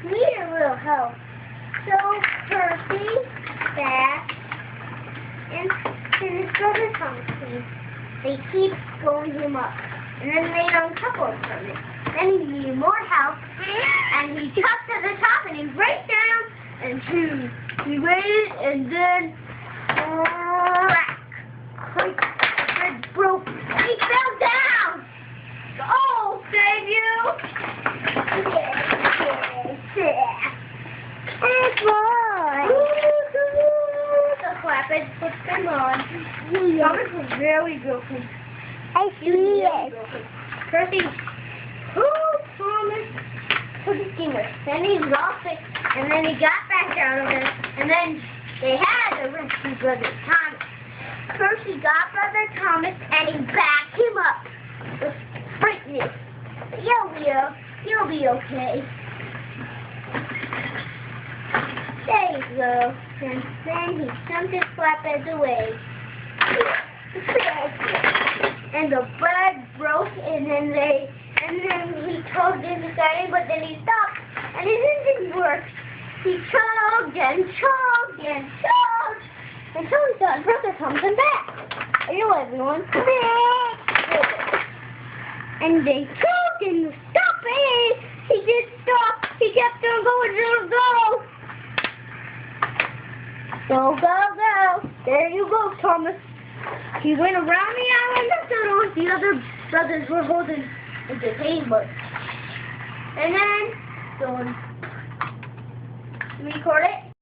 need a little help. So Percy, Bash, and his brother Thomas, they keep going him up. And then they uncouple from it. Then he needed more help, and he chopped to the top, and he breaks down, and he waited, and then crack, it broke. He fell down. Oh, save you! It's fun. The clappers put them on. Thomas was very broken. I see it. Percy, Thomas took his finger. Then he lost it, and then he got back out of it, and then they had to rescue Brother Thomas. Percy got Brother Thomas, and he backed him up with brightness. You'll be okay. There you go. And then he dumped his flatbeds away. And the bed broke, and then he tugged in the side, but then he stopped, and his engine worked. He tugged and tugged and tugged until he got Brother Thompson back. Hello, everyone. Come back. And they tugged and stopped, and he did stop. He kept on going, go. Go, go, go. There you go, Thomas. He went around the island and all the other brothers were holding the table. And then, recording.